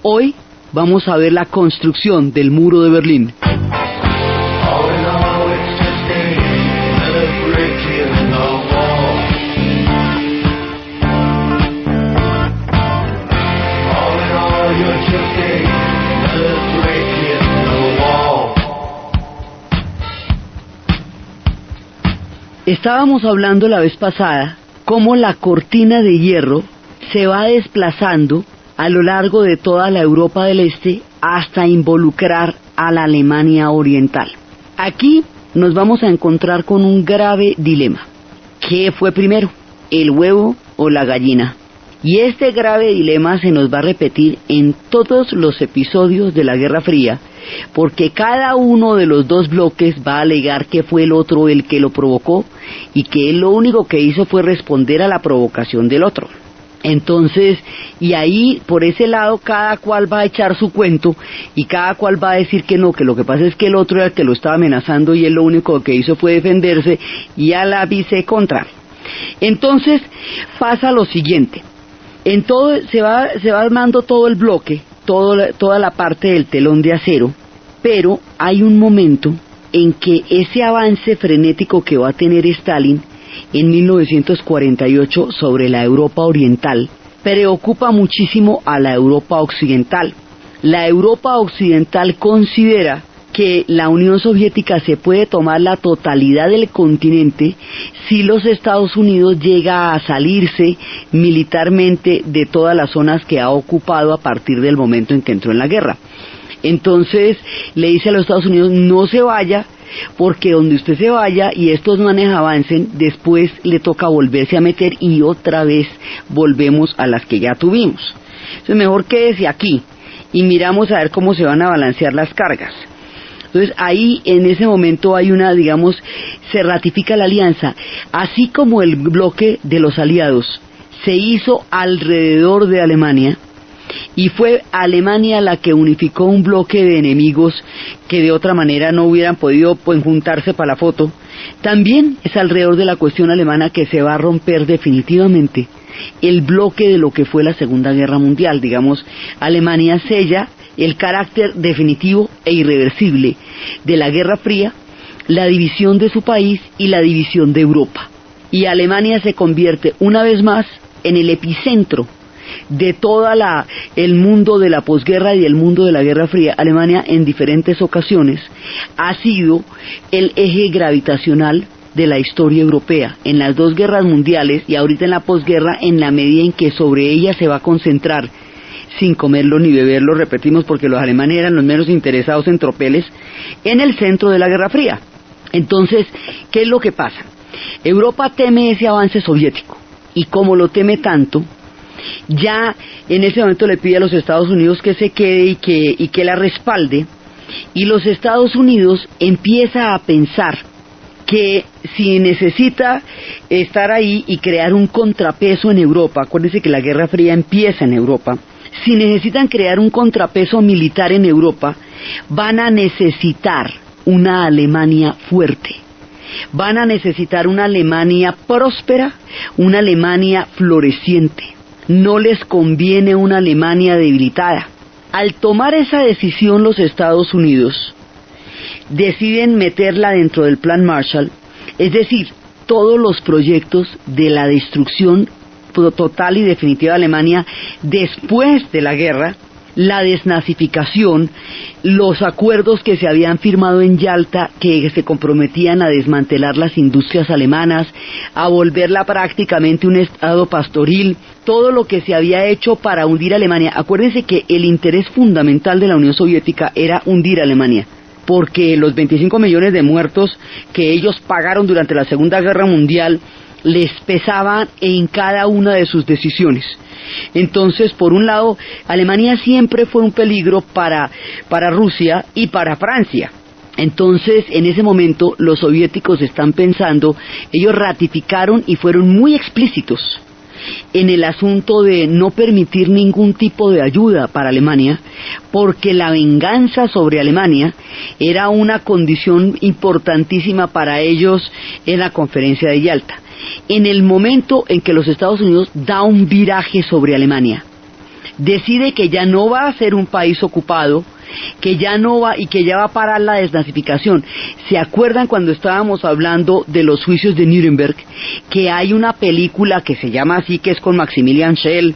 Hoy vamos a ver la construcción del muro de Berlín. Estábamos hablando la vez pasada cómo la cortina de hierro se va desplazando a lo largo de toda la Europa del Este hasta involucrar a la Alemania Oriental. Aquí nos vamos a encontrar con un grave dilema. ¿Qué fue primero, el huevo o la gallina? Y este grave dilema se nos va a repetir en todos los episodios de la Guerra Fría, porque cada uno de los dos bloques va a alegar que fue el otro el que lo provocó y que él lo único que hizo fue responder a la provocación del otro. Entonces, y ahí por ese lado cada cual va a echar su cuento y cada cual va a decir que no, que lo que pasa es que el otro era el que lo estaba amenazando y él lo único que hizo fue defenderse y a la vice contra. Entonces pasa lo siguiente. En todo se va armando todo el bloque, toda la parte del telón de acero, pero hay un momento en que ese avance frenético que va a tener Stalin en 1948 sobre la Europa Oriental preocupa muchísimo a la Europa Occidental. La Europa Occidental considera que la Unión Soviética se puede tomar la totalidad del continente si los Estados Unidos llega a salirse militarmente de todas las zonas que ha ocupado a partir del momento en que entró en la guerra. Entonces le dice a los Estados Unidos: no se vaya, porque donde usted se vaya y estos manes avancen, después le toca volverse a meter y otra vez volvemos a las que ya tuvimos. Entonces mejor quédese aquí y miramos a ver cómo se van a balancear las cargas. Entonces ahí en ese momento hay se ratifica la alianza, así como el bloque de los aliados se hizo alrededor de Alemania, y fue Alemania la que unificó un bloque de enemigos que de otra manera no hubieran podido juntarse para la foto. También es alrededor de la cuestión alemana que se va a romper definitivamente el bloque de lo que fue la Segunda Guerra Mundial. Alemania sella el carácter definitivo e irreversible de la Guerra Fría, la división de su país y la división de Europa. Y Alemania se convierte una vez más en el epicentro de todo el mundo de la posguerra y del mundo de la Guerra Fría. Alemania en diferentes ocasiones ha sido el eje gravitacional de la historia europea, en las dos guerras mundiales y ahorita en la posguerra, en la medida en que sobre ella se va a concentrar, sin comerlo ni beberlo, repetimos, porque los alemanes eran los menos interesados en tropeles, en el centro de la Guerra Fría. Entonces, ¿qué es lo que pasa? Europa teme ese avance soviético, y como lo teme tanto, ya en ese momento le pide a los Estados Unidos que se quede y que la respalde, y los Estados Unidos empieza a pensar que si necesita estar ahí y crear un contrapeso en Europa, acuérdense que la Guerra Fría empieza en Europa, si necesitan crear un contrapeso militar en Europa, van a necesitar una Alemania fuerte, van a necesitar una Alemania próspera, una Alemania floreciente. No les conviene una Alemania debilitada. Al tomar esa decisión los Estados Unidos deciden meterla dentro del Plan Marshall, es decir, todos los proyectos de la destrucción total y definitiva de Alemania después de la guerra, la desnazificación, los acuerdos que se habían firmado en Yalta que se comprometían a desmantelar las industrias alemanas, a volverla prácticamente un estado pastoril, todo lo que se había hecho para hundir a Alemania. Acuérdense que el interés fundamental de la Unión Soviética era hundir a Alemania, porque los 25 millones de muertos que ellos pagaron durante la Segunda Guerra Mundial les pesaban en cada una de sus decisiones. Entonces, por un lado, Alemania siempre fue un peligro para Rusia y para Francia. Entonces, en ese momento, los soviéticos están pensando, ellos ratificaron y fueron muy explícitos en el asunto de no permitir ningún tipo de ayuda para Alemania, porque la venganza sobre Alemania era una condición importantísima para ellos en la conferencia de Yalta. En el momento en que los Estados Unidos da un viraje sobre Alemania, decide que ya no va a ser un país ocupado, que ya no va y que ya va a parar la desnazificación. ¿Se acuerdan cuando estábamos hablando de los juicios de Nuremberg? Que hay una película que se llama así, que es con Maximilian Schell,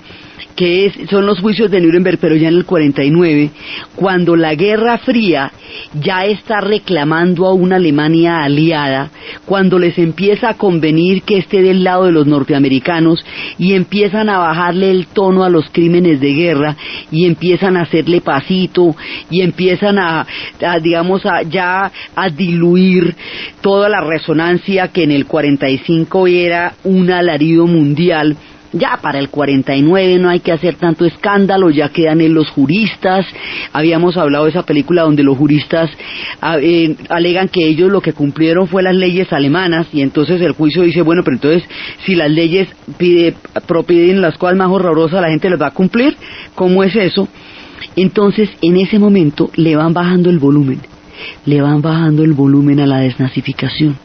son los juicios de Nuremberg, pero ya en el 49, cuando la Guerra Fría ya está reclamando a una Alemania aliada, cuando les empieza a convenir que esté del lado de los norteamericanos y empiezan a bajarle el tono a los crímenes de guerra y empiezan a hacerle pasito y empiezan a diluir toda la resonancia que en el 45 era un alarido mundial. Ya para el 49 no hay que hacer tanto escándalo, ya quedan en los juristas. Habíamos hablado de esa película donde los juristas alegan que ellos lo que cumplieron fue las leyes alemanas, y entonces el juicio dice, bueno, pero entonces si las leyes piden las cosas más horrorosas, la gente las va a cumplir. ¿Cómo es eso? Entonces en ese momento le van bajando el volumen a la desnazificación.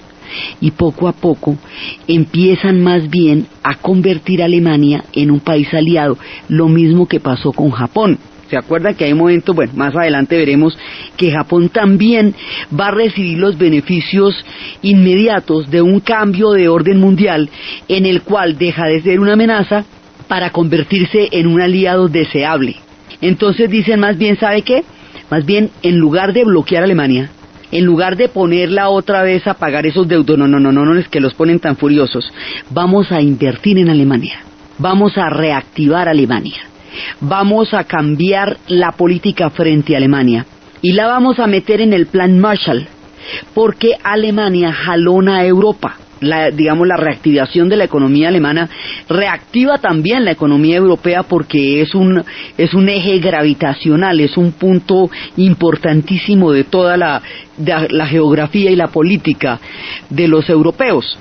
Y poco a poco empiezan más bien a convertir a Alemania en un país aliado, lo mismo que pasó con Japón. ¿Se acuerdan que hay momentos, bueno, más adelante veremos que Japón también va a recibir los beneficios inmediatos de un cambio de orden mundial en el cual deja de ser una amenaza para convertirse en un aliado deseable? Entonces dicen más bien, ¿sabe qué? Más bien, en lugar de bloquear a Alemania, en lugar de ponerla otra vez a pagar esos deudos, no, es que los ponen tan furiosos, vamos a invertir en Alemania, vamos a reactivar Alemania, vamos a cambiar la política frente a Alemania y la vamos a meter en el plan Marshall, porque Alemania jalona a Europa. La reactivación de la economía alemana reactiva también la economía europea, porque es un eje gravitacional, es un punto importantísimo de toda la geografía y la política de los europeos.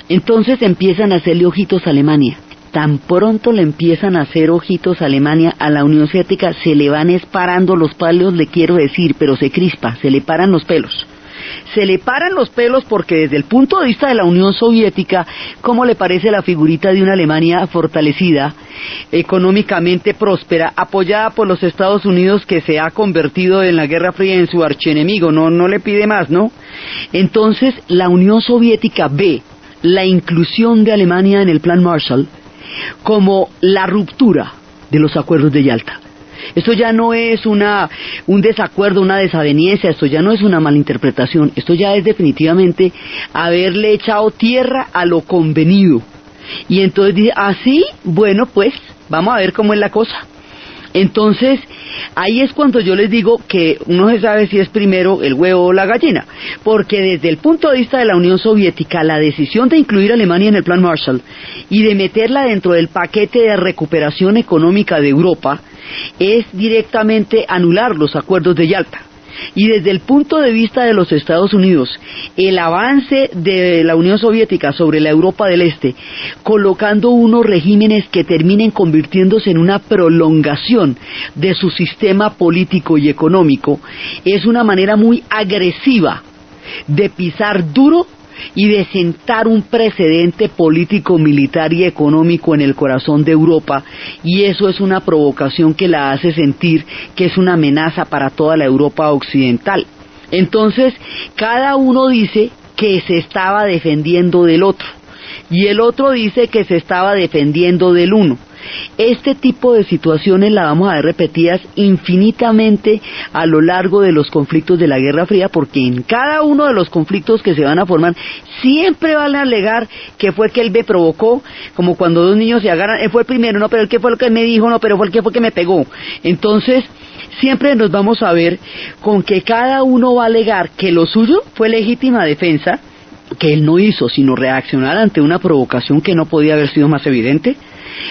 Entonces empiezan a hacerle ojitos a Alemania. Tan pronto le empiezan a hacer ojitos a Alemania, a la Unión Soviética se le van parando los palos, le quiero decir, pero se crispa, se le paran los pelos. Se le paran los pelos porque desde el punto de vista de la Unión Soviética, ¿cómo le parece la figurita de una Alemania fortalecida, económicamente próspera, apoyada por los Estados Unidos, que se ha convertido en la Guerra Fría en su archienemigo? No le pide más, ¿no? Entonces la Unión Soviética ve la inclusión de Alemania en el Plan Marshall como la ruptura de los acuerdos de Yalta. Esto ya no es un desacuerdo, una desaveniencia, esto ya no es una malinterpretación, esto ya es definitivamente haberle echado tierra a lo convenido. Y entonces dice, sí, bueno, pues vamos a ver cómo es la cosa. Entonces, ahí es cuando yo les digo que uno se sabe si es primero el huevo o la gallina, porque desde el punto de vista de la Unión Soviética, la decisión de incluir a Alemania en el Plan Marshall y de meterla dentro del paquete de recuperación económica de Europa es directamente anular los acuerdos de Yalta. Y desde el punto de vista de los Estados Unidos, el avance de la Unión Soviética sobre la Europa del Este, colocando unos regímenes que terminen convirtiéndose en una prolongación de su sistema político y económico, es una manera muy agresiva de pisar duro y de sentar un precedente político, militar y económico en el corazón de Europa, y eso es una provocación que la hace sentir que es una amenaza para toda la Europa occidental. Entonces, cada uno dice que se estaba defendiendo del otro, y el otro dice que se estaba defendiendo del uno. Este tipo de situaciones la vamos a ver repetidas infinitamente a lo largo de los conflictos de la Guerra Fría, porque en cada uno de los conflictos que se van a formar siempre van a alegar que fue que él me provocó, como cuando dos niños se agarran, él fue el primero, no, pero él que fue lo que me dijo, no, pero fue el que me pegó. Entonces siempre nos vamos a ver con que cada uno va a alegar que lo suyo fue legítima defensa, que él no hizo sino reaccionar ante una provocación que no podía haber sido más evidente,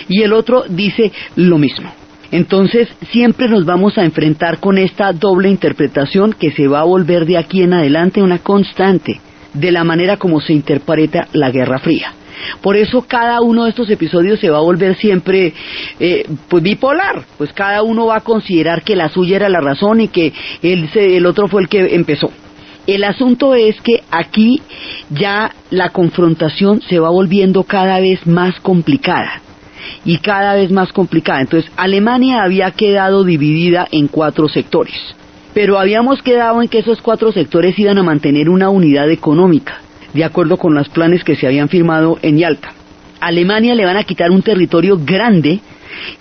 y el otro dice lo mismo. Entonces siempre nos vamos a enfrentar con esta doble interpretación que se va a volver de aquí en adelante una constante de la manera como se interpreta la Guerra Fría. Por eso cada uno de estos episodios se va a volver siempre pues bipolar, pues cada uno va a considerar que la suya era la razón y que el otro fue el que empezó. El asunto es que aquí ya la confrontación se va volviendo cada vez más complicada. y cada vez más complicada. Entonces, Alemania había quedado dividida en 4 sectores, pero habíamos quedado en que esos 4 sectores iban a mantener una unidad económica, de acuerdo con los planes que se habían firmado en Yalta. A Alemania le van a quitar un territorio grande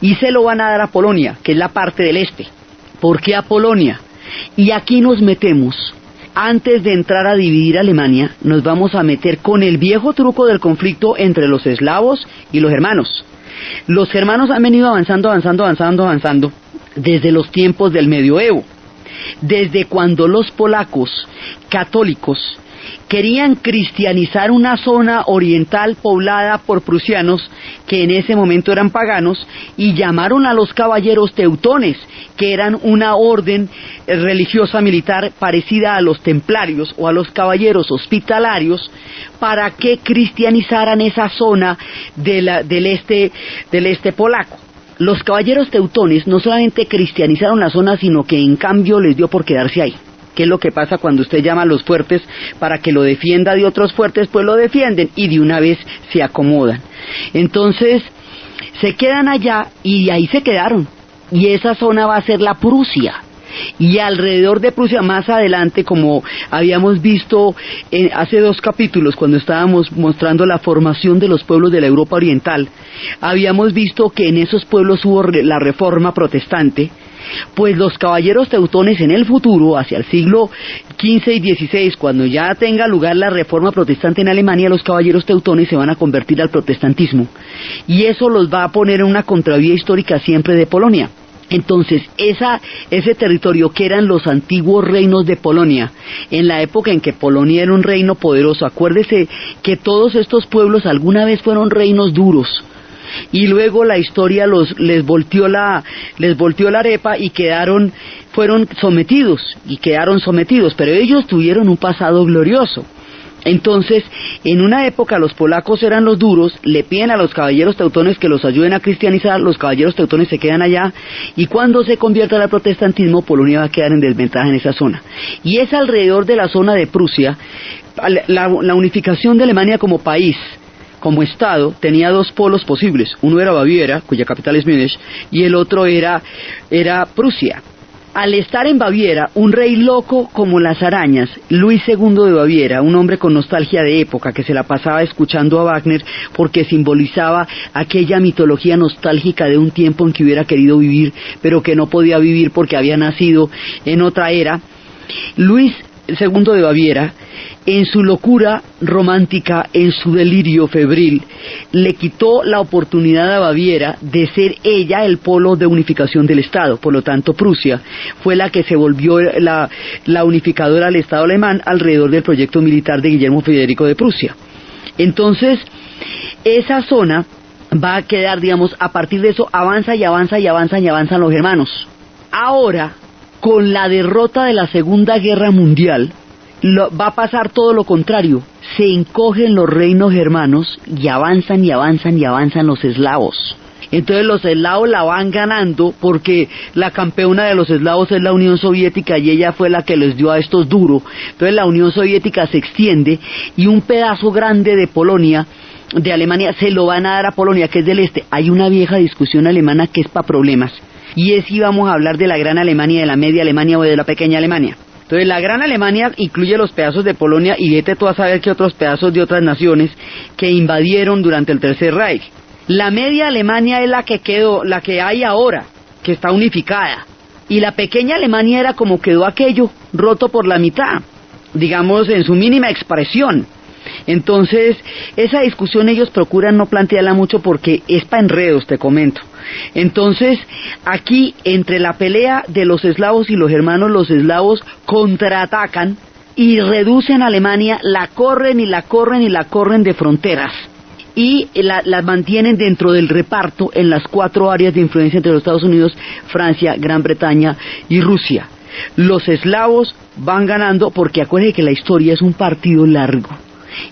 y se lo van a dar a Polonia, que es la parte del este. ¿Por qué a Polonia? Y aquí nos metemos. Antes de entrar a dividir Alemania, nos vamos a meter con el viejo truco del conflicto entre los eslavos y los germanos. Los germanos han venido avanzando desde los tiempos del medioevo, desde cuando los polacos católicos querían cristianizar una zona oriental poblada por prusianos que en ese momento eran paganos, y llamaron a los caballeros teutones, que eran una orden religiosa militar parecida a los templarios o a los caballeros hospitalarios, para que cristianizaran esa zona del este polaco. Los caballeros teutones no solamente cristianizaron la zona, sino que en cambio les dio por quedarse ahí. ¿Qué es lo que pasa cuando usted llama a los fuertes para que lo defienda de otros fuertes? Pues lo defienden y de una vez se acomodan. Entonces se quedan allá y ahí se quedaron. Y esa zona va a ser la Prusia. Y alrededor de Prusia, más adelante, como habíamos visto hace 2 capítulos, cuando estábamos mostrando la formación de los pueblos de la Europa Oriental, habíamos visto que en esos pueblos hubo la reforma protestante. Pues los caballeros teutones en el futuro, hacia el siglo XV y XVI, cuando ya tenga lugar la reforma protestante en Alemania, los caballeros teutones se van a convertir al protestantismo, y eso los va a poner en una contravía histórica siempre de Polonia. Entonces, ese territorio que eran los antiguos reinos de Polonia, en la época en que Polonia era un reino poderoso, acuérdese que todos estos pueblos alguna vez fueron reinos duros, y luego la historia les volteó la arepa y fueron sometidos, pero ellos tuvieron un pasado glorioso. Entonces, en una época los polacos eran los duros, le piden a los caballeros teutones que los ayuden a cristianizar, los caballeros teutones se quedan allá, y cuando se convierta al protestantismo, Polonia va a quedar en desventaja en esa zona. Y es alrededor de la zona de Prusia, la unificación de Alemania como país, como Estado, tenía 2 polos posibles. Uno era Baviera, cuya capital es Múnich, y el otro era Prusia. Al estar en Baviera, un rey loco como las arañas, Luis II de Baviera, un hombre con nostalgia de época, que se la pasaba escuchando a Wagner porque simbolizaba aquella mitología nostálgica de un tiempo en que hubiera querido vivir, pero que no podía vivir porque había nacido en otra era. Luis II de Baviera, en su locura romántica, en su delirio febril, le quitó la oportunidad a Baviera de ser ella el polo de unificación del Estado. Por lo tanto, Prusia fue la que se volvió la unificadora del Estado alemán alrededor del proyecto militar de Guillermo Federico de Prusia. Entonces, esa zona va a quedar, digamos, a partir de eso avanzan los germanos. Ahora, con la derrota de la Segunda Guerra Mundial, va a pasar todo lo contrario. Se encogen los reinos germanos y avanzan los eslavos. Entonces los eslavos la van ganando porque la campeona de los eslavos es la Unión Soviética y ella fue la que les dio a estos duro. Entonces la Unión Soviética se extiende y un pedazo grande de Polonia, de Alemania, se lo van a dar a Polonia, que es del este. Hay una vieja discusión alemana que es para problemas, y es si vamos a hablar de la Gran Alemania, de la Media Alemania o de la Pequeña Alemania. Entonces la Gran Alemania incluye los pedazos de Polonia y vete tú a saber qué otros pedazos de otras naciones que invadieron durante el Tercer Reich. La Media Alemania es la que quedó, la que hay ahora, que está unificada. Y la Pequeña Alemania era como quedó aquello, roto por la mitad, digamos en su mínima expresión. Entonces, esa discusión ellos procuran no plantearla mucho porque es para enredos, te comento. Entonces, aquí, entre la pelea de los eslavos y los eslavos contraatacan y reducen a Alemania, la corren de fronteras. Y las mantienen dentro del reparto en las 4 áreas de influencia entre los Estados Unidos, Francia, Gran Bretaña y Rusia. Los eslavos van ganando porque acuérdense que la historia es un partido largo.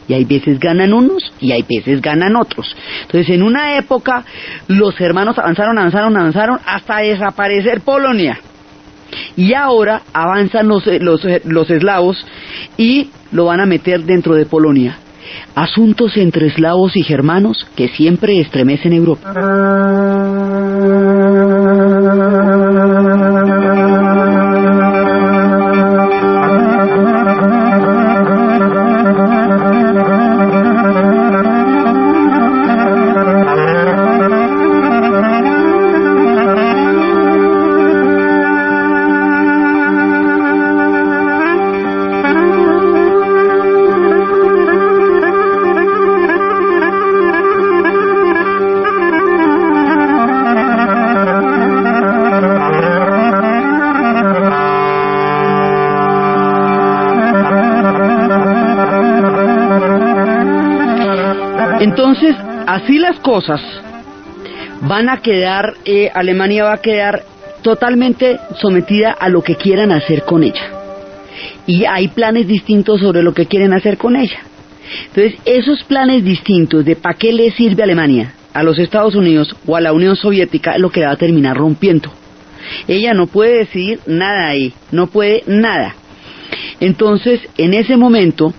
Y hay veces ganan unos y hay veces ganan otros. Entonces en una época los germanos avanzaron hasta desaparecer Polonia. Y ahora avanzan los eslavos y lo van a meter dentro de Polonia. asuntos entre eslavos y germanos que siempre estremecen Europa. Entonces, así las cosas van a quedar, Alemania va a quedar totalmente sometida a lo que quieran hacer con ella. Y hay planes distintos sobre lo que quieren hacer con ella. Entonces, esos planes distintos de para qué le sirve a Alemania, a los Estados Unidos o a la Unión Soviética, es lo que la va a terminar rompiendo. Ella no puede decidir nada ahí, no puede nada. Entonces, en ese momento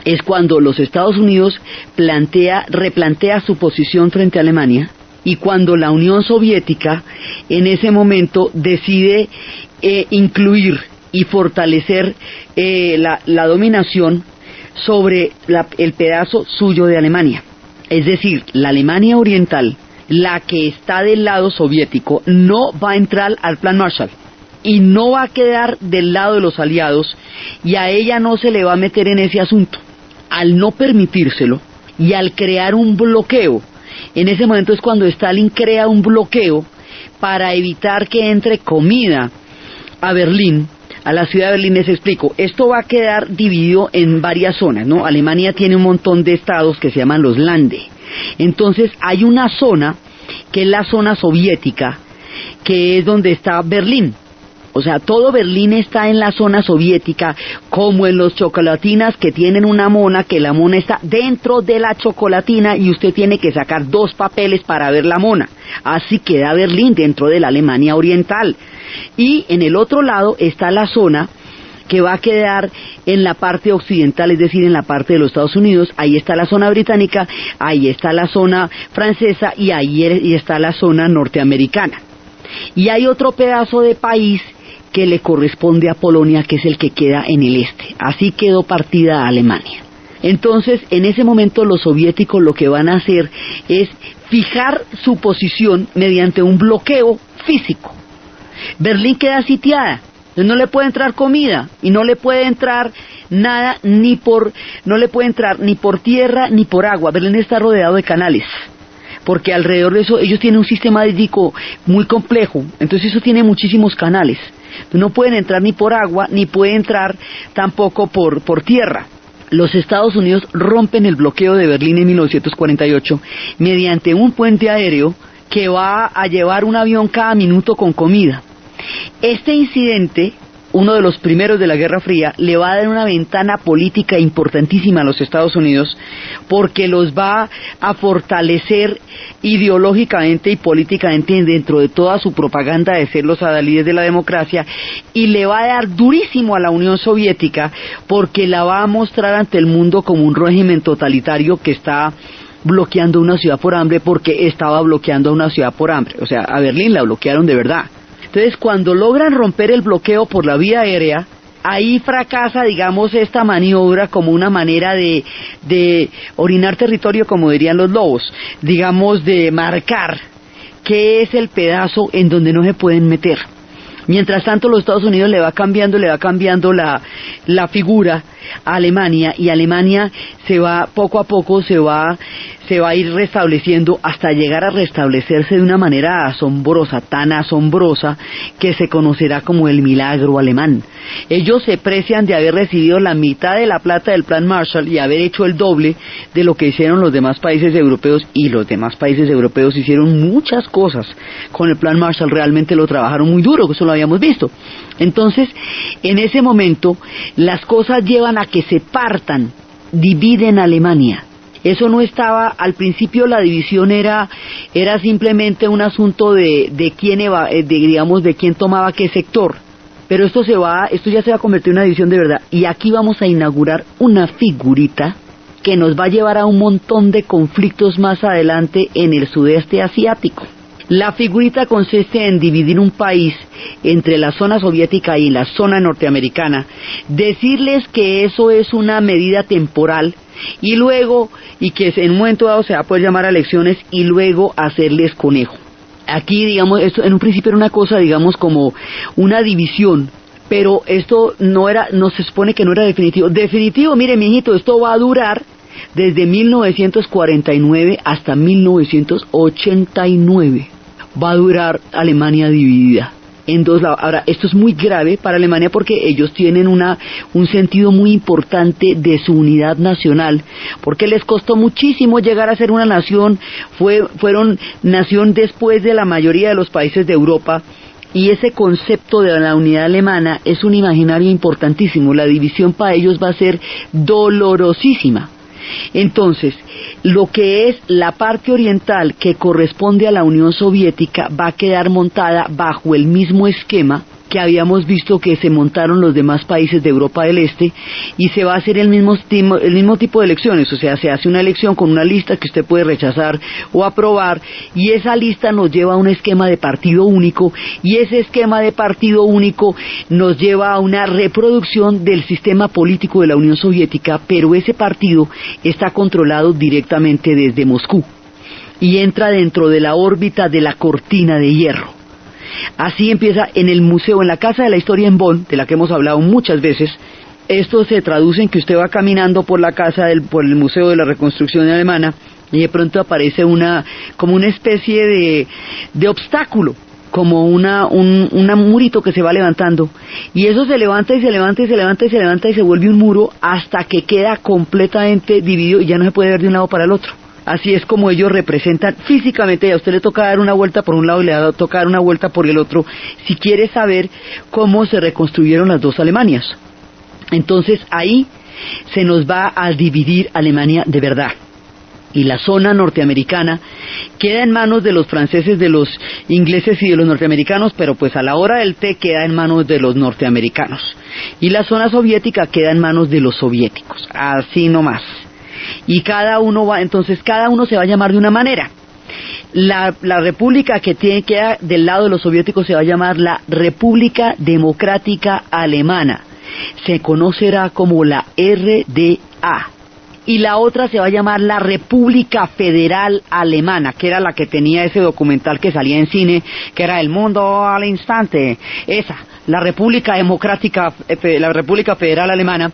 es cuando los Estados Unidos replantea su posición frente a Alemania, y cuando la Unión Soviética en ese momento decide incluir y fortalecer la dominación sobre el pedazo suyo de Alemania. Es decir, la Alemania Oriental, la que está del lado soviético, no va a entrar al Plan Marshall y no va a quedar del lado de los aliados, y a ella no se le va a meter en ese asunto. Al no permitírselo y al crear un bloqueo, en ese momento es cuando Stalin crea un bloqueo para evitar que entre comida a Berlín, a la ciudad de Berlín. Les explico, esto va a quedar dividido en varias zonas, ¿no? Alemania tiene un montón de estados que se llaman los Lande. Entonces hay una zona que es la zona soviética, que es donde está Berlín. O sea, todo Berlín está en la zona soviética, como en los chocolatinas que tienen una mona, que la mona está dentro de la chocolatina y usted tiene que sacar 2 papeles para ver la mona. Así queda Berlín dentro de la Alemania Oriental. Y en el otro lado está la zona que va a quedar en la parte occidental, es decir, en la parte de los Estados Unidos. Ahí está la zona británica, ahí está la zona francesa y ahí está la zona norteamericana. Y hay otro pedazo de país que le corresponde a Polonia, que es el que queda en el este. Así quedó partida Alemania. Entonces, en ese momento los soviéticos lo que van a hacer es fijar su posición mediante un bloqueo físico. Berlín queda sitiada, entonces no le puede entrar comida y no le puede entrar nada, no le puede entrar ni por tierra ni por agua. Berlín está rodeado de canales, porque alrededor de eso ellos tienen un sistema hídrico muy complejo, entonces eso tiene muchísimos canales. No pueden entrar ni por agua, ni pueden entrar tampoco por tierra. Los Estados Unidos rompen el bloqueo de Berlín en 1948 mediante un puente aéreo que va a llevar un avión cada minuto con comida. Este incidente, uno de los primeros de la Guerra Fría, le va a dar una ventana política importantísima a los Estados Unidos, porque los va a fortalecer ideológicamente y políticamente dentro de toda su propaganda de ser los adalides de la democracia, y le va a dar durísimo a la Unión Soviética, porque la va a mostrar ante el mundo como un régimen totalitario que está bloqueando una ciudad por hambre, porque estaba bloqueando a una ciudad por hambre. O sea, a Berlín la bloquearon de verdad. Entonces, cuando logran romper el bloqueo por la vía aérea, ahí fracasa, digamos, esta maniobra como una manera de orinar territorio, como dirían los lobos, digamos, de marcar qué es el pedazo en donde no se pueden meter. Mientras tanto, los Estados Unidos le va cambiando la figura a Alemania, y Alemania poco a poco se va a ir restableciendo hasta llegar a restablecerse de una manera asombrosa, tan asombrosa, que se conocerá como el milagro alemán. Ellos se precian de haber recibido la mitad de la plata del Plan Marshall y haber hecho el doble de lo que hicieron los demás países europeos, y los demás países europeos hicieron muchas cosas con el Plan Marshall, realmente lo trabajaron muy duro, eso lo habíamos visto. Entonces, en ese momento, las cosas llevan a que se partan, dividen Alemania. Eso no estaba, al principio la división era simplemente un asunto de quién de quién tomaba qué sector. Pero esto ya se va a convertir en una división de verdad. Y aquí vamos a inaugurar una figurita que nos va a llevar a un montón de conflictos más adelante en el sudeste asiático. La figurita consiste en dividir un país entre la zona soviética y la zona norteamericana, decirles que eso es una medida temporal y luego, y que en un momento dado se va a poder llamar a elecciones y luego hacerles conejo. Aquí, digamos, esto en un principio era una cosa, digamos, como una división, pero esto no se supone que no era definitivo. Definitivo, mire, mijito, esto va a durar desde 1949 hasta 1989. Va a durar Alemania dividida en dos lados. Ahora, esto es muy grave para Alemania porque ellos tienen un sentido muy importante de su unidad nacional, porque les costó muchísimo llegar a ser una nación, fueron nación después de la mayoría de los países de Europa, y ese concepto de la unidad alemana es un imaginario importantísimo. La división para ellos va a ser dolorosísima. Entonces, lo que es la parte oriental que corresponde a la Unión Soviética va a quedar montada bajo el mismo esquema que habíamos visto que se montaron los demás países de Europa del Este, y se va a hacer el mismo tipo de elecciones. O sea, se hace una elección con una lista que usted puede rechazar o aprobar, y esa lista nos lleva a un esquema de partido único, y ese esquema de partido único nos lleva a una reproducción del sistema político de la Unión Soviética, pero ese partido está controlado directamente desde Moscú y entra dentro de la órbita de la cortina de hierro. Así empieza en el museo, en la Casa de la Historia en Bonn, de la que hemos hablado muchas veces. Esto se traduce en que usted va caminando por la casa por el Museo de la Reconstrucción Alemana, y de pronto aparece como una especie de obstáculo, como un murito que se va levantando, y eso se levanta y se levanta y se levanta y se levanta y se vuelve un muro hasta que queda completamente dividido y ya no se puede ver de un lado para el otro. Así es como ellos representan físicamente. A usted le toca dar una vuelta por un lado y le toca dar una vuelta por el otro, si quiere saber cómo se reconstruyeron las dos Alemanias. Entonces ahí se nos va a dividir Alemania de verdad, y la zona norteamericana queda en manos de los franceses, de los ingleses y de los norteamericanos, pero pues a la hora del té queda en manos de los norteamericanos, y la zona soviética queda en manos de los soviéticos, así nomás. Y cada uno se va a llamar de una manera. La república que queda del lado de los soviéticos se va a llamar la República Democrática Alemana. Se conocerá como la RDA. Y la otra se va a llamar la República Federal Alemana, que era la que tenía ese documental que salía en cine, que era El Mundo al Instante. Esa, la República Democrática, la República Federal Alemana,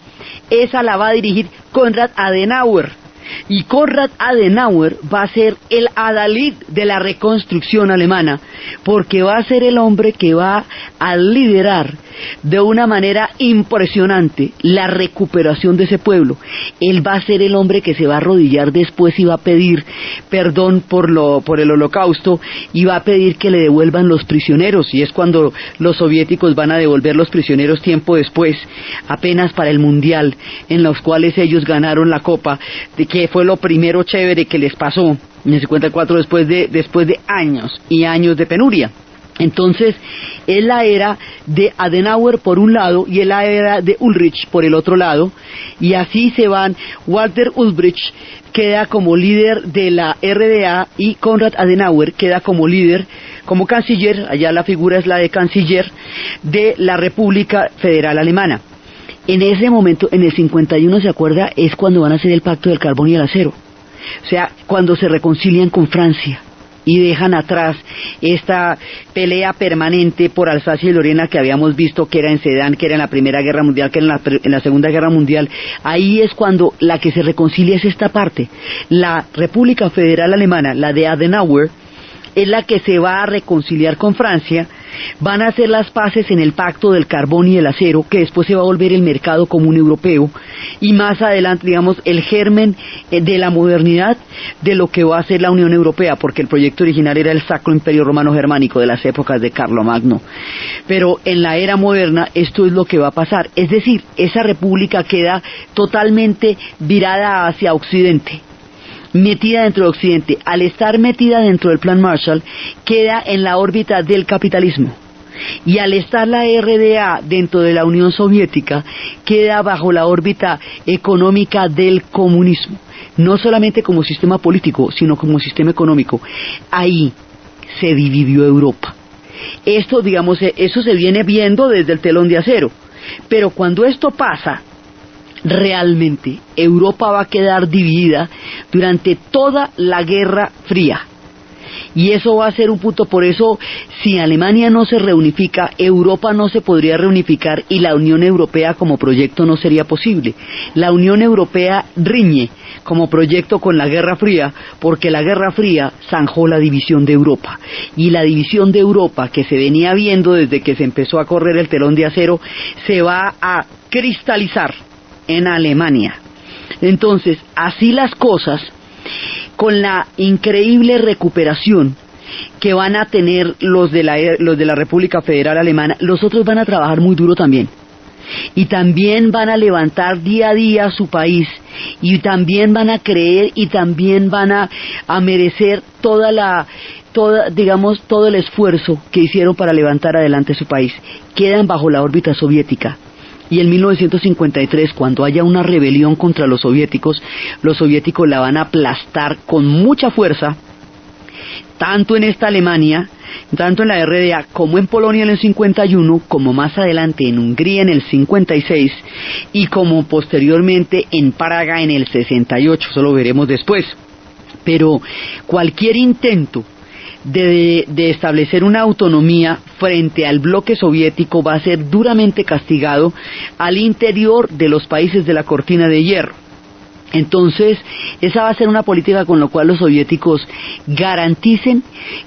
esa la va a dirigir Konrad Adenauer. Y Konrad Adenauer va a ser el adalid de la reconstrucción alemana, porque va a ser el hombre que va a liderar de una manera impresionante la recuperación de ese pueblo. Él va a ser el hombre que se va a arrodillar después y va a pedir perdón por el Holocausto, y va a pedir que le devuelvan los prisioneros, y es cuando los soviéticos van a devolver los prisioneros tiempo después, apenas para el Mundial, en los cuales ellos ganaron la Copa, que fue lo primero chévere que les pasó en el 54, después de años y años de penuria. Entonces, es la era de Adenauer por un lado y es la era de Ulrich por el otro lado, y así se van. Walter Ulbricht queda como líder de la RDA y Konrad Adenauer queda como líder, como canciller, allá la figura es la de canciller, de la República Federal Alemana. En ese momento, en el 51, ¿se acuerda? Es cuando van a hacer el pacto del carbón y el acero. O sea, cuando se reconcilian con Francia y dejan atrás esta pelea permanente por Alsacia y Lorena que habíamos visto, que era en Sedan, que era en la Primera Guerra Mundial, que era en la Segunda Guerra Mundial. Ahí es cuando la que se reconcilia es esta parte. La República Federal Alemana, la de Adenauer, es la que se va a reconciliar con Francia. Van a hacer las paces en el pacto del carbón y el acero, que después se va a volver el mercado común europeo, y más adelante, digamos, el germen de la modernidad de lo que va a ser la Unión Europea, porque el proyecto original era el Sacro Imperio Romano Germánico de las épocas de Carlomagno. Pero en la era moderna esto es lo que va a pasar, es decir, esa república queda totalmente virada hacia Occidente, metida dentro de Occidente. Al estar metida dentro del Plan Marshall, queda en la órbita del capitalismo. Y al estar la RDA dentro de la Unión Soviética, queda bajo la órbita económica del comunismo, no solamente como sistema político, sino como sistema económico. Ahí se dividió Europa. Esto, digamos, eso se viene viendo desde el telón de acero, pero cuando esto pasa, realmente Europa va a quedar dividida durante toda la Guerra Fría. Y eso va a ser un punto. Por eso, si Alemania no se reunifica, Europa no se podría reunificar y la Unión Europea como proyecto no sería posible. La Unión Europea riñe como proyecto con la Guerra Fría, porque la Guerra Fría zanjó la división de Europa. Y la división de Europa, que se venía viendo desde que se empezó a correr el telón de acero, se va a cristalizar en Alemania. Entonces, así las cosas, con la increíble recuperación que van a tener los de la República Federal Alemana, los otros van a trabajar muy duro también. Y también van a levantar día a día su país, y también van a creer, y también van a merecer todo el esfuerzo que hicieron para levantar adelante su país. Quedan bajo la órbita soviética. Y en 1953, cuando haya una rebelión contra los soviéticos la van a aplastar con mucha fuerza, tanto en esta Alemania, tanto en la RDA, como en Polonia en el 51, como más adelante en Hungría en el 56, y como posteriormente en Praga en el 68, eso lo veremos después. Pero cualquier intento de establecer una autonomía frente al bloque soviético va a ser duramente castigado al interior de los países de la cortina de hierro. Entonces, esa va a ser una política con la cual los soviéticos garanticen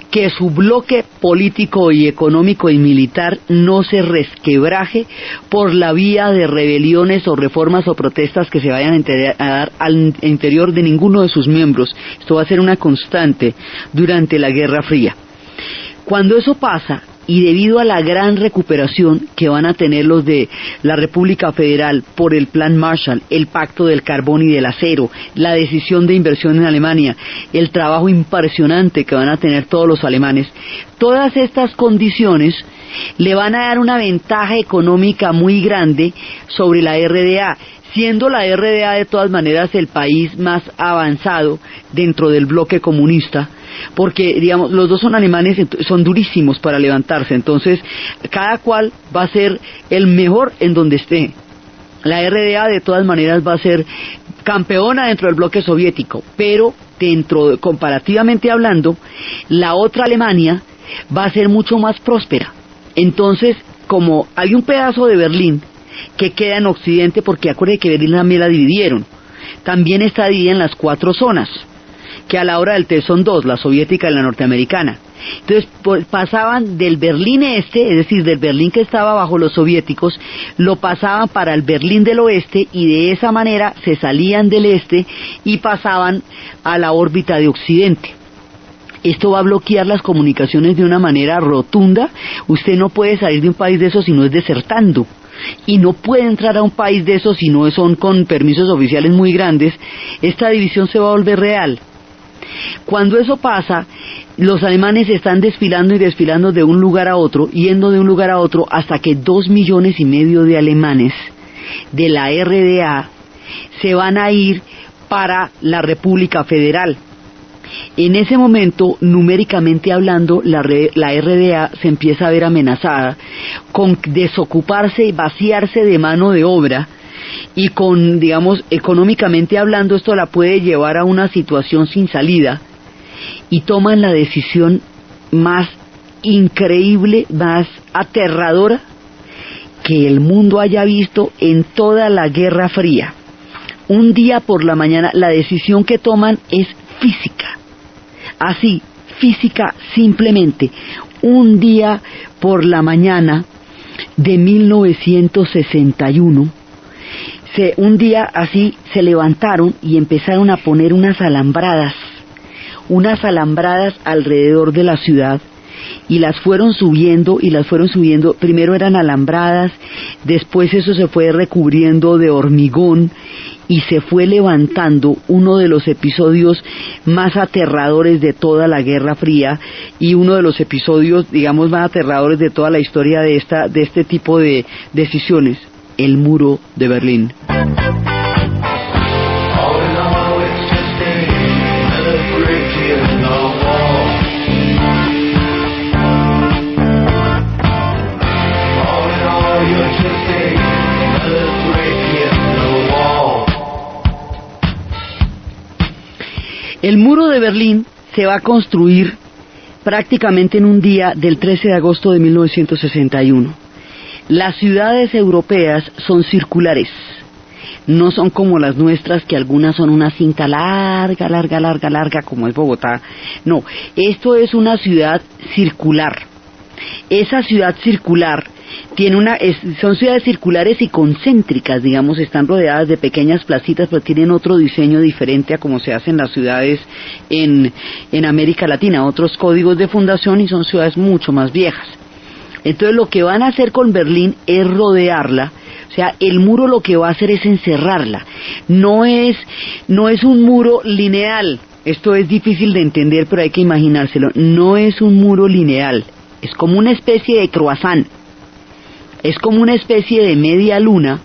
que su bloque político y económico y militar no se resquebraje por la vía de rebeliones o reformas o protestas que se vayan a dar al interior de ninguno de sus miembros. Esto va a ser una constante durante la Guerra Fría. Cuando eso pasa, y debido a la gran recuperación que van a tener los de la República Federal por el Plan Marshall, el Pacto del Carbón y del Acero, la decisión de inversión en Alemania, el trabajo impresionante que van a tener todos los alemanes, todas estas condiciones le van a dar una ventaja económica muy grande sobre la RDA, siendo la RDA de todas maneras el país más avanzado dentro del bloque comunista, porque digamos los dos son alemanes, son durísimos para levantarse, entonces cada cual va a ser el mejor en donde esté. La RDA de todas maneras va a ser campeona dentro del bloque soviético, pero comparativamente hablando, la otra Alemania va a ser mucho más próspera. Entonces, como hay un pedazo de Berlín que queda en Occidente, porque acuérdense que Berlín también la dividieron, también está dividida en las 4 zonas, que a la hora del té son 2, la soviética y la norteamericana. Entonces pasaban del Berlín este, es decir, del Berlín que estaba bajo los soviéticos, lo pasaban para el Berlín del oeste, y de esa manera se salían del este y pasaban a la órbita de Occidente. Esto va a bloquear las comunicaciones de una manera rotunda. Usted no puede salir de un país de esos si no es desertando, y no puede entrar a un país de esos si no son con permisos oficiales muy grandes. Esta división se va a volver real. Cuando eso pasa, los alemanes están desfilando y desfilando de un lugar a otro, yendo de un lugar a otro, hasta que 2,5 millones de alemanes de la RDA se van a ir para la República Federal. En ese momento, numéricamente hablando, la RDA se empieza a ver amenazada con desocuparse y vaciarse de mano de obra, y con, digamos, económicamente hablando, esto la puede llevar a una situación sin salida, y toman la decisión más increíble, más aterradora que el mundo haya visto en toda la Guerra Fría. Un día por la mañana, la decisión que toman es física, así, física simplemente. Un día por la mañana de 1961, un día así se levantaron y empezaron a poner unas alambradas alrededor de la ciudad, y las fueron subiendo, primero eran alambradas, después eso se fue recubriendo de hormigón, y se fue levantando uno de los episodios más aterradores de toda la Guerra Fría, y uno de los episodios, digamos, más aterradores de toda la historia de este tipo de decisiones, el muro de Berlín. El muro de Berlín se va a construir prácticamente en un día del 13 de agosto de 1961. Las ciudades europeas son circulares, no son como las nuestras, que algunas son una cinta larga, como es Bogotá. No, esto es una ciudad circular. Esa ciudad circular son ciudades circulares y concéntricas, digamos, están rodeadas de pequeñas placitas, pero tienen otro diseño diferente a como se hacen las ciudades en América Latina, otros códigos de fundación, y son ciudades mucho más viejas. Entonces lo que van a hacer con Berlín es rodearla. O sea, el muro lo que va a hacer es encerrarla. No es un muro lineal. Esto es difícil de entender, pero hay que imaginárselo. No es un muro lineal. Es como una especie de croissant. Es como una especie de media luna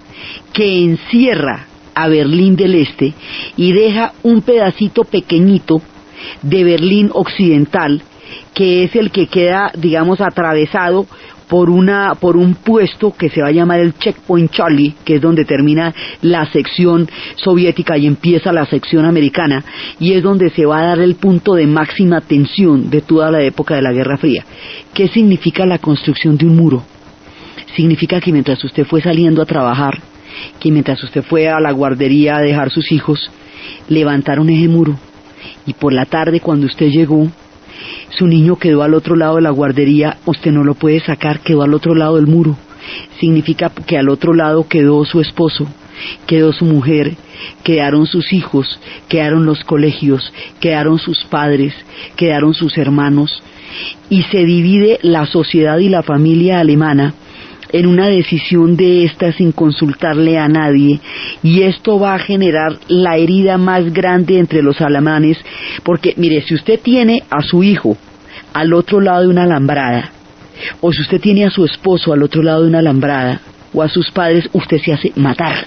que encierra a Berlín del Este y deja un pedacito pequeñito de Berlín Occidental, que es el que queda, digamos, atravesado por un puesto que se va a llamar el Checkpoint Charlie, que es donde termina la sección soviética y empieza la sección americana, y es donde se va a dar el punto de máxima tensión de toda la época de la Guerra Fría. ¿Qué significa la construcción de un muro? Significa que mientras usted fue saliendo a trabajar, que mientras usted fue a la guardería a dejar sus hijos, levantaron ese muro, y por la tarde cuando usted llegó, su niño quedó al otro lado de la guardería, usted no lo puede sacar, quedó al otro lado del muro. Significa que al otro lado quedó su esposo, quedó su mujer, quedaron sus hijos, quedaron los colegios, quedaron sus padres, quedaron sus hermanos, y se divide la sociedad y la familia alemana en una decisión de esta sin consultarle a nadie, y esto va a generar la herida más grande entre los alemanes, porque mire, si usted tiene a su hijo al otro lado de una alambrada, o si usted tiene a su esposo al otro lado de una alambrada, o a sus padres, usted se hace matar,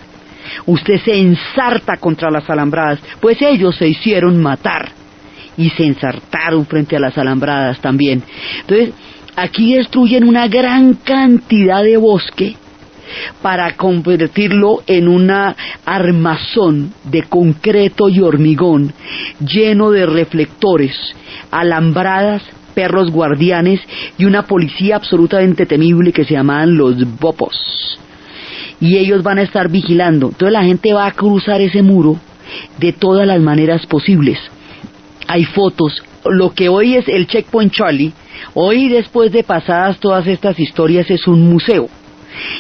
usted se ensarta contra las alambradas, pues ellos se hicieron matar, y se ensartaron frente a las alambradas también. Entonces, aquí destruyen una gran cantidad de bosque para convertirlo en una armazón de concreto y hormigón lleno de reflectores, alambradas, perros guardianes y una policía absolutamente temible que se llamaban los Bopos. Y ellos van a estar vigilando. Entonces la gente va a cruzar ese muro de todas las maneras posibles. Hay fotos. Lo que hoy es el Checkpoint Charlie, hoy, después de pasadas todas estas historias, es un museo.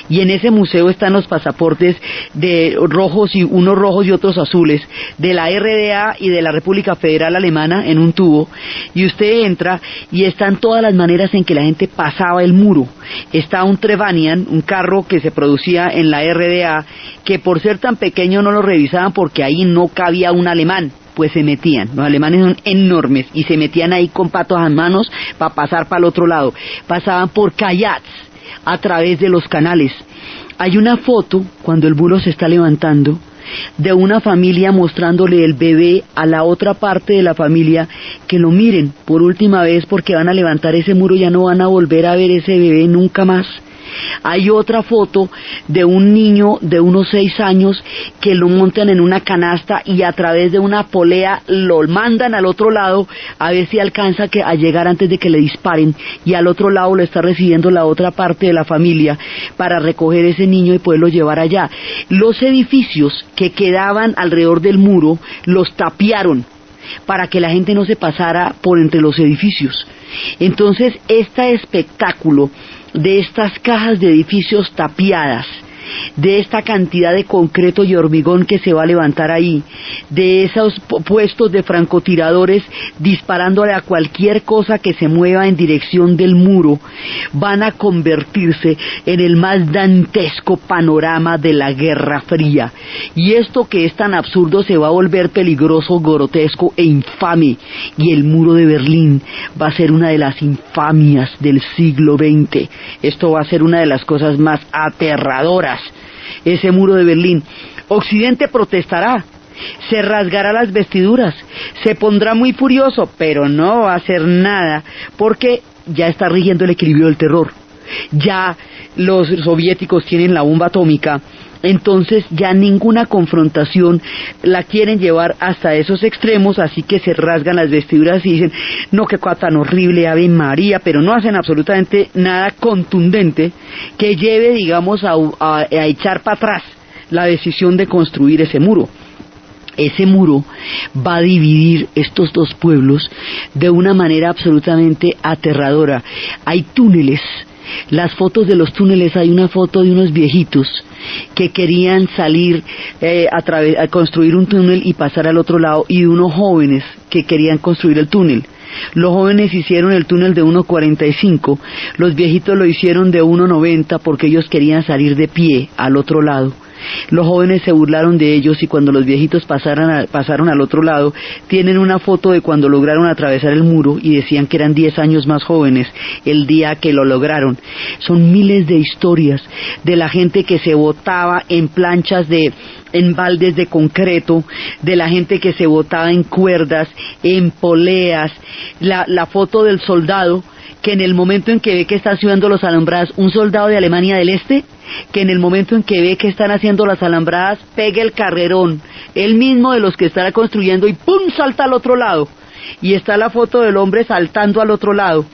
Y en ese museo están los pasaportes de rojos, y unos rojos y otros azules, de la RDA y de la República Federal Alemana en un tubo, y usted entra y están todas las maneras en que la gente pasaba el muro. Está un Trevanian, un carro que se producía en la RDA, que por ser tan pequeño no lo revisaban porque ahí no cabía un alemán. Pues se metían, los alemanes son enormes, y se metían ahí con patos a manos para pasar para el otro lado. Pasaban por kayaks a través de los canales. Hay una foto, cuando el muro se está levantando, de una familia mostrándole el bebé a la otra parte de la familia, que lo miren por última vez porque van a levantar ese muro, ya no van a volver a ver ese bebé nunca más. Hay otra foto de un niño de unos 6 años que lo montan en una canasta y a través de una polea lo mandan al otro lado a ver si alcanza a llegar antes de que le disparen, y al otro lado lo está recibiendo la otra parte de la familia para recoger ese niño y poderlo llevar allá. Los edificios que quedaban alrededor del muro los tapiaron para que la gente no se pasara por entre los edificios. Entonces, este espectáculo de estas cajas de edificios tapiadas de esta cantidad de concreto y hormigón que se va a levantar ahí, de esos puestos de francotiradores disparándole a cualquier cosa que se mueva en dirección del muro, van a convertirse en el más dantesco panorama de la Guerra Fría. Y esto que es tan absurdo se va a volver peligroso, grotesco e infame, y el muro de Berlín va a ser una de las infamias del siglo XX. Esto va a ser una de las cosas más aterradoras, ese muro de Berlín. Occidente protestará, se rasgará las vestiduras, se pondrá muy furioso, pero no va a hacer nada, porque ya está rigiendo el equilibrio del terror. Ya los soviéticos tienen la bomba atómica, entonces ya ninguna confrontación la quieren llevar hasta esos extremos, así que se rasgan las vestiduras y dicen, no, qué cosa tan horrible, Ave María, pero no hacen absolutamente nada contundente que lleve, digamos, a echar para atrás la decisión de construir ese muro. Ese muro va a dividir estos dos pueblos de una manera absolutamente aterradora. Hay túneles. Las fotos de los túneles, hay una foto de unos viejitos que querían salir a construir un túnel y pasar al otro lado, y unos jóvenes que querían construir el túnel. Los jóvenes hicieron el túnel de 1,45, los viejitos lo hicieron de 1,90 porque ellos querían salir de pie al otro lado. Los jóvenes se burlaron de ellos, y cuando los viejitos pasaron al otro lado, tienen una foto de cuando lograron atravesar el muro y decían que eran 10 años más jóvenes el día que lo lograron. Son miles de historias de la gente que se botaba en planchas en baldes de concreto, de la gente que se botaba en cuerdas, en poleas, la foto del soldado que en el momento en que ve que están subiendo los alambradas, un soldado de Alemania del Este, que en el momento en que ve que están haciendo las alambradas, pega el carrerón, él mismo de los que estará construyendo, y ¡pum!, salta al otro lado. Y está la foto del hombre saltando al otro lado.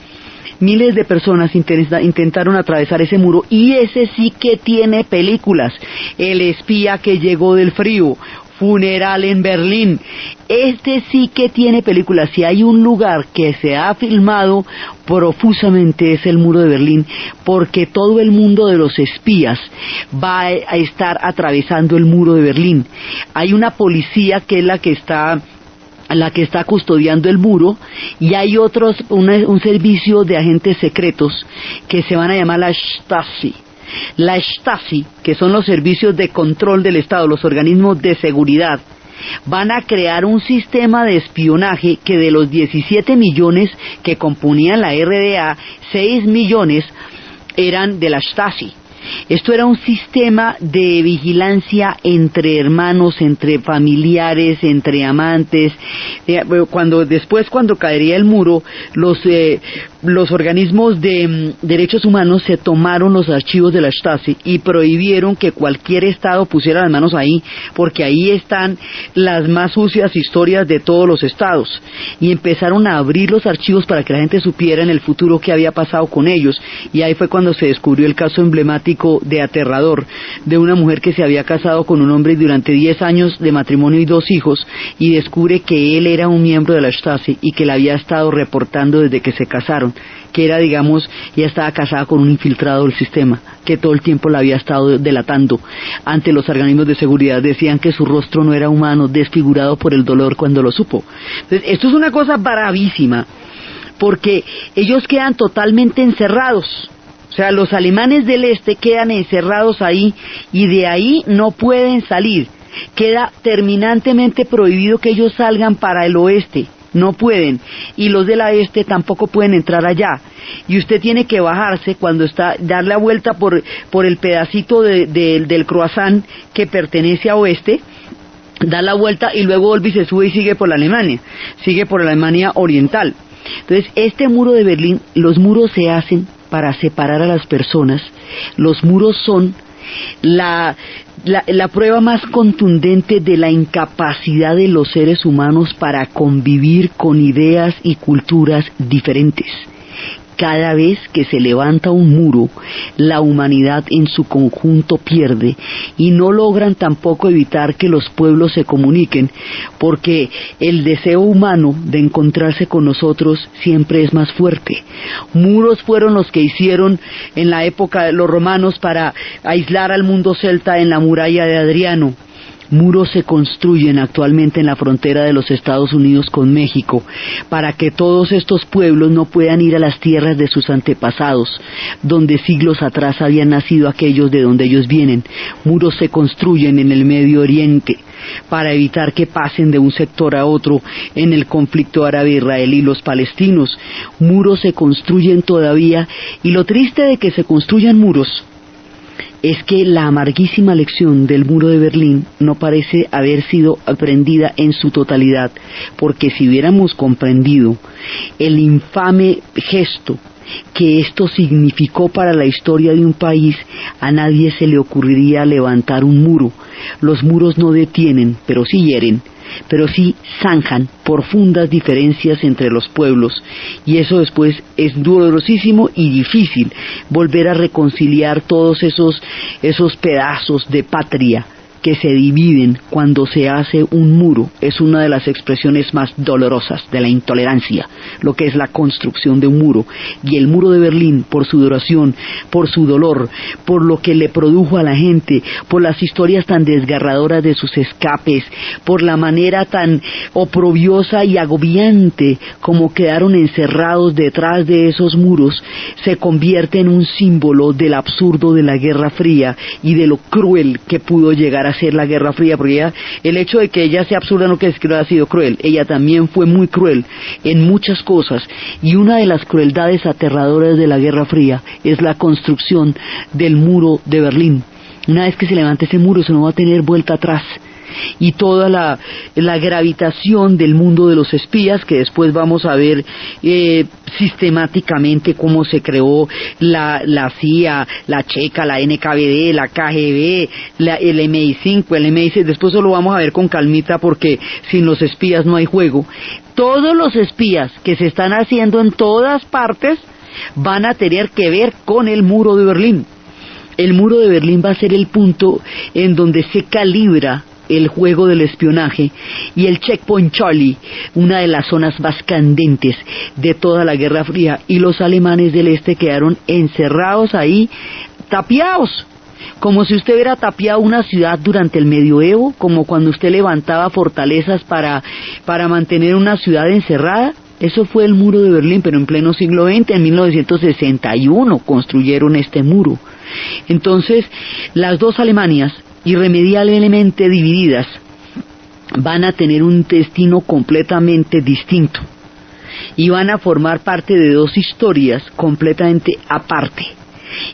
Miles de personas intentaron atravesar ese muro, y ese sí que tiene películas. El espía que llegó del frío, Funeral en Berlín. Este sí que tiene películas. Si hay un lugar que se ha filmado profusamente es el muro de Berlín, porque todo el mundo de los espías va a estar atravesando el muro de Berlín. Hay una policía que es la que está custodiando el muro, y hay un servicio de agentes secretos que se van a llamar la Stasi. La Stasi, que son los servicios de control del Estado, los organismos de seguridad, van a crear un sistema de espionaje que de los 17 millones que componían la RDA, 6 millones eran de la Stasi. Esto era un sistema de vigilancia entre hermanos, entre familiares, entre amantes. Cuando caería el muro, los organismos de derechos humanos se tomaron los archivos de la Stasi y prohibieron que cualquier Estado pusiera las manos ahí, porque ahí están las más sucias historias de todos los Estados. Y empezaron a abrir los archivos para que la gente supiera en el futuro qué había pasado con ellos. Y ahí fue cuando se descubrió el caso emblemático de aterrador de una mujer que se había casado con un hombre durante 10 años de matrimonio y 2 hijos, y descubre que él era un miembro de la Stasi y que la había estado reportando desde que se casaron, que era, digamos, ella estaba casada con un infiltrado del sistema, que todo el tiempo la había estado delatando ante los organismos de seguridad. Decían que su rostro no era humano, desfigurado por el dolor cuando lo supo. Entonces, esto es una cosa bravísima, porque ellos quedan totalmente encerrados. O sea, los alemanes del este quedan encerrados ahí, y de ahí no pueden salir. Queda terminantemente prohibido que ellos salgan para el oeste. No pueden. Y los del este tampoco pueden entrar allá. Y usted tiene que bajarse dar la vuelta por el pedacito del croissant que pertenece a oeste, da la vuelta y luego vuelve y se sube y sigue por la Alemania oriental. Entonces, este muro de Berlín, los muros se hacen para separar a las personas. Los muros son la prueba más contundente de la incapacidad de los seres humanos para convivir con ideas y culturas diferentes. Cada vez que se levanta un muro, la humanidad en su conjunto pierde, y no logran tampoco evitar que los pueblos se comuniquen, porque el deseo humano de encontrarse con nosotros siempre es más fuerte. Muros fueron los que hicieron en la época de los romanos para aislar al mundo celta en la muralla de Adriano. Muros se construyen actualmente en la frontera de los Estados Unidos con México para que todos estos pueblos no puedan ir a las tierras de sus antepasados, donde siglos atrás habían nacido aquellos de donde ellos vienen. Muros se construyen en el Medio Oriente para evitar que pasen de un sector a otro en el conflicto árabe-israelí y los palestinos. Muros se construyen todavía, y lo triste de que se construyan muros es que la amarguísima lección del muro de Berlín no parece haber sido aprendida en su totalidad, porque si hubiéramos comprendido el infame gesto que esto significó para la historia de un país, a nadie se le ocurriría levantar un muro. Los muros no detienen, pero sí hieren, pero sí zanjan profundas diferencias entre los pueblos, y eso después es dolorosísimo y difícil volver a reconciliar todos esos pedazos de patria que se dividen cuando se hace un muro. Es una de las expresiones más dolorosas de la intolerancia, lo que es la construcción de un muro. Y el muro de Berlín, por su duración, por su dolor, por lo que le produjo a la gente, por las historias tan desgarradoras de sus escapes, por la manera tan oprobiosa y agobiante como quedaron encerrados detrás de esos muros, se convierte en un símbolo del absurdo de la Guerra Fría y de lo cruel que pudo llegar a ser la Guerra Fría, porque el hecho de que ella sea absurda no quiere decir que no haya sido cruel. Ella también fue muy cruel en muchas cosas, y una de las crueldades aterradoras de la Guerra Fría es la construcción del muro de Berlín. Una vez que se levante ese muro, eso no va a tener vuelta atrás. Y toda la gravitación del mundo de los espías, que después vamos a ver sistemáticamente cómo se creó la CIA, la Checa, la NKVD, la KGB, el MI5, el MI6, después eso lo vamos a ver con calmita, porque sin los espías no hay juego. Todos los espías que se están haciendo en todas partes van a tener que ver con el muro de Berlín. El muro de Berlín va a ser el punto en donde se calibra el juego del espionaje, y el Checkpoint Charlie, una de las zonas más candentes de toda la Guerra Fría, y los alemanes del este quedaron encerrados ahí, tapiados, como si usted hubiera tapiado una ciudad durante el medioevo, como cuando usted levantaba fortalezas para mantener una ciudad encerrada. Eso fue el muro de Berlín, pero en pleno siglo XX, en 1961 construyeron este muro. Entonces, las dos Alemanias, irremediablemente divididas, van a tener un destino completamente distinto, y van a formar parte de dos historias completamente aparte.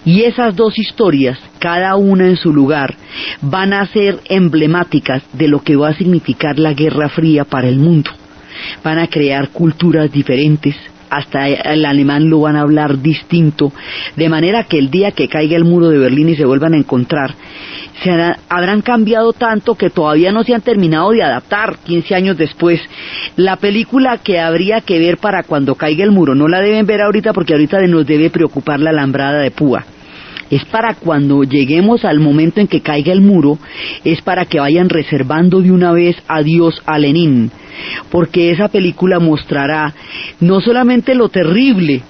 Y esas dos historias, cada una en su lugar, van a ser emblemáticas de lo que va a significar la Guerra Fría para el mundo. Van a crear culturas diferentes, hasta el alemán lo van a hablar distinto, de manera que el día que caiga el muro de Berlín y se vuelvan a encontrar, habrán cambiado tanto que todavía no se han terminado de adaptar 15 años después. La película que habría que ver para cuando caiga el muro, no la deben ver ahorita, porque ahorita nos debe preocupar la alambrada de púa. Es para cuando lleguemos al momento en que caiga el muro, es para que vayan reservando de una vez adiós a Lenin, porque esa película mostrará no solamente lo terrible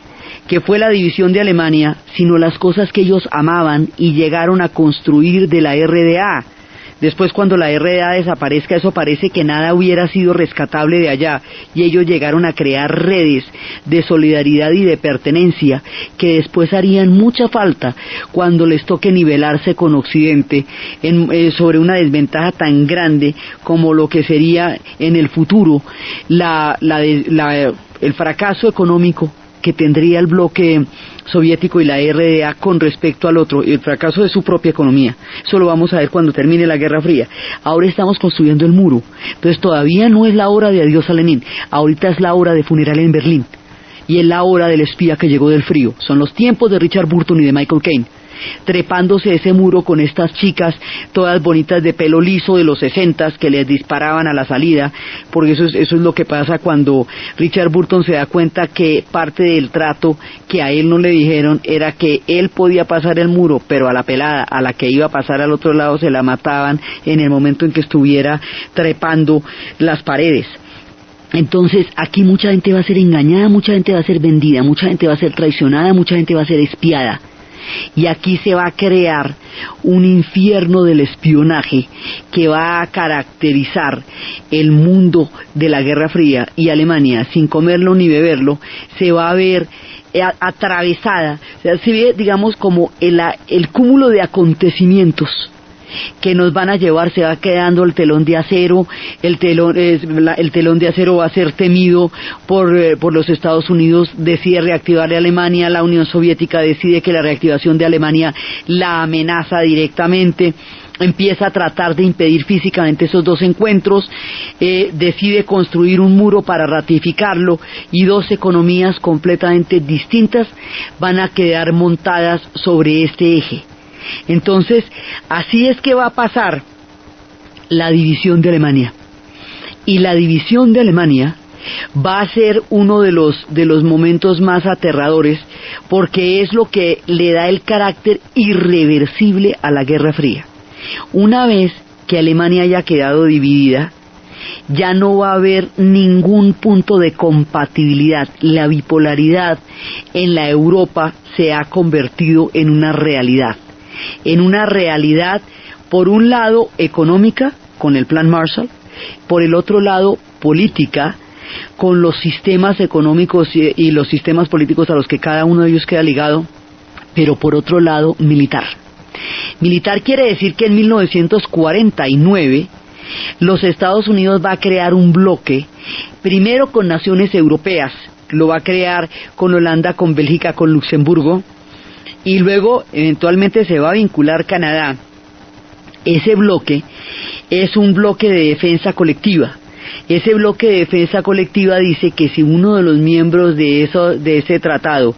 que fue la división de Alemania, sino las cosas que ellos amaban y llegaron a construir de la RDA. Después, cuando la RDA desaparezca, eso parece que nada hubiera sido rescatable de allá, y ellos llegaron a crear redes de solidaridad y de pertenencia que después harían mucha falta cuando les toque nivelarse con Occidente sobre una desventaja tan grande como lo que sería en el futuro el fracaso económico que tendría el bloque soviético y la RDA con respecto al otro, y el fracaso de su propia economía. Eso lo vamos a ver cuando termine la Guerra Fría. Ahora estamos construyendo el muro, entonces todavía no es la hora de adiós a Lenin, ahorita es la hora de funeral en Berlín, y es la hora del espía que llegó del frío. Son los tiempos de Richard Burton y de Michael Caine. trepándose ese muro con estas chicas todas bonitas de pelo liso de los 60 que les disparaban a la salida, porque eso es lo que pasa cuando Richard Burton se da cuenta que parte del trato que a él no le dijeron era que él podía pasar el muro, pero a la pelada, a la que iba a pasar al otro lado, se la mataban en el momento en que estuviera trepando las paredes. Entonces aquí mucha gente va a ser engañada, mucha gente va a ser vendida, mucha gente va a ser traicionada, mucha gente va a ser espiada. Y aquí se va a crear un infierno del espionaje que va a caracterizar el mundo de la Guerra Fría, y Alemania, sin comerlo ni beberlo, se va a ver atravesada, o sea, se ve, digamos, como el cúmulo de acontecimientos que nos van a llevar. Se va quedando el telón de acero. El telón de acero va a ser temido por los Estados Unidos. Decide reactivar a Alemania. La Unión Soviética decide que la reactivación de Alemania la amenaza directamente. Empieza a tratar de impedir físicamente esos dos encuentros, decide construir un muro para ratificarlo, y dos economías completamente distintas van a quedar montadas sobre este eje. Entonces, así es que va a pasar la división de Alemania. Y la división de Alemania va a ser uno de los momentos más aterradores, porque es lo que le da el carácter irreversible a la Guerra Fría. Una vez que Alemania haya quedado dividida, ya no va a haber ningún punto de compatibilidad. La bipolaridad en la Europa se ha convertido en una realidad. Por un lado económica, con el Plan Marshall, por el otro lado política, con los sistemas económicos y los sistemas políticos a los que cada uno de ellos queda ligado, pero por otro lado militar. Militar quiere decir que en 1949 los Estados Unidos va a crear un bloque, primero con naciones europeas, lo va a crear con Holanda, con Bélgica, con Luxemburgo, y luego eventualmente se va a vincular Canadá. Ese bloque es un bloque de defensa colectiva. Ese bloque de defensa colectiva dice que si uno de los miembros de ese tratado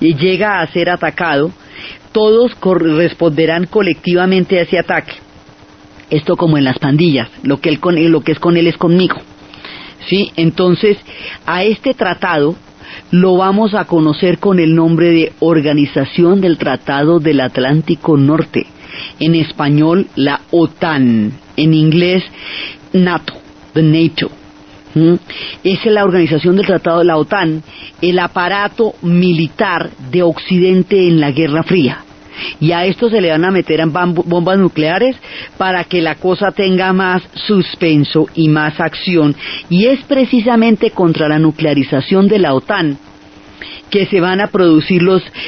llega a ser atacado, todos responderán colectivamente a ese ataque. Esto como en las pandillas, lo que es con él es conmigo. ¿Sí? Entonces, a este tratado lo vamos a conocer con el nombre de Organización del Tratado del Atlántico Norte. En español, la OTAN. En inglés, NATO, the NATO. Es la Organización del Tratado de la OTAN, el aparato militar de Occidente en la Guerra Fría. Y a esto se le van a meter bombas nucleares para que la cosa tenga más suspenso y más acción. Y es precisamente contra la nuclearización de la OTAN que se van a producir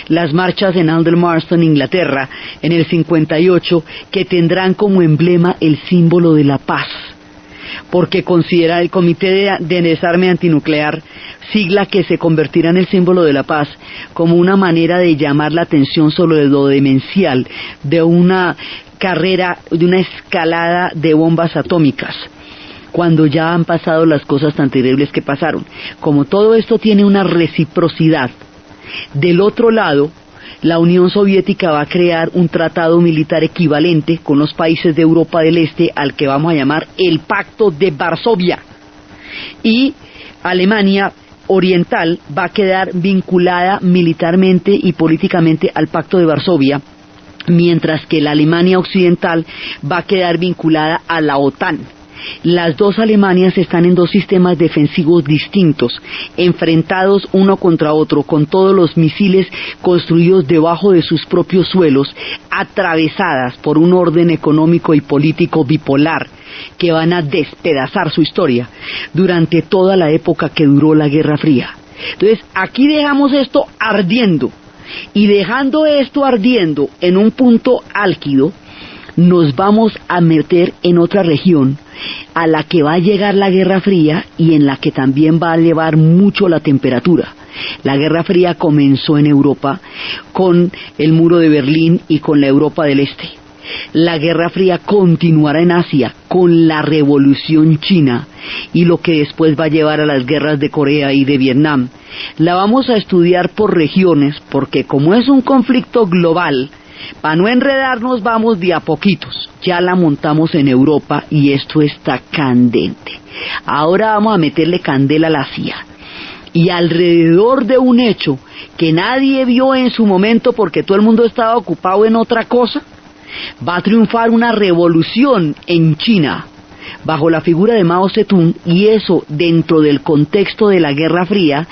las marchas en Aldermaston, Inglaterra, en el 58, que tendrán como emblema el símbolo de la paz, porque considera el Comité de Desarme Antinuclear, sigla que se convertirá en el símbolo de la paz, como una manera de llamar la atención sobre lo demencial de una carrera, de una escalada de bombas atómicas, cuando ya han pasado las cosas tan terribles que pasaron. Como todo esto tiene una reciprocidad, del otro lado, la Unión Soviética va a crear un tratado militar equivalente con los países de Europa del Este, al que vamos a llamar el Pacto de Varsovia. Y Alemania Oriental va a quedar vinculada militarmente y políticamente al Pacto de Varsovia, mientras que la Alemania Occidental va a quedar vinculada a la OTAN. Las dos Alemanias están en dos sistemas defensivos distintos, enfrentados uno contra otro, con todos los misiles construidos debajo de sus propios suelos, atravesadas por un orden económico y político bipolar, que van a despedazar su historia durante toda la época que duró la Guerra Fría. Entonces, aquí dejamos esto ardiendo, y dejando esto ardiendo en un punto álgido, nos vamos a meter en otra región a la que va a llegar la Guerra Fría y en la que también va a elevar mucho la temperatura. La Guerra Fría comenzó en Europa con el muro de Berlín y con la Europa del Este. La Guerra Fría continuará en Asia con la Revolución China y lo que después va a llevar a las guerras de Corea y de Vietnam. La vamos a estudiar por regiones, porque como es un conflicto global, Para no enredarnos vamos de a poquitos. Ya la montamos en Europa y esto está candente. Ahora vamos a meterle candela a la CIA. Y alrededor de un hecho que nadie vio en su momento porque todo el mundo estaba ocupado en otra cosa, va a triunfar una revolución en China bajo la figura de Mao Zedong, y eso dentro del contexto de la Guerra Fría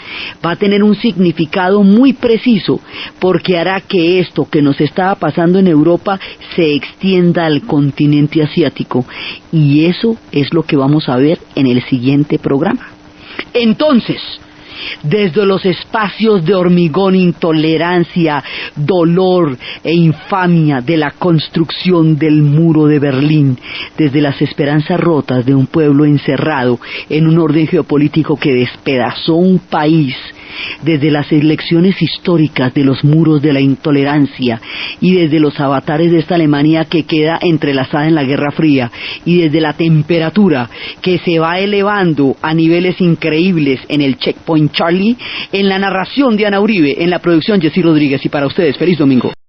va a tener un significado muy preciso, porque hará que esto que nos estaba pasando en Europa se extienda al continente asiático, y eso es lo que vamos a ver en el siguiente programa. Entonces, desde los espacios de hormigón, intolerancia, dolor e infamia de la construcción del muro de Berlín, desde las esperanzas rotas de un pueblo encerrado en un orden geopolítico que despedazó un país, desde las elecciones históricas de los muros de la intolerancia y desde los avatares de esta Alemania que queda entrelazada en la Guerra Fría, y desde la temperatura que se va elevando a niveles increíbles en el Checkpoint Charlie, en la narración de Ana Uribe, en la producción Jessy Rodríguez, y para ustedes, feliz domingo.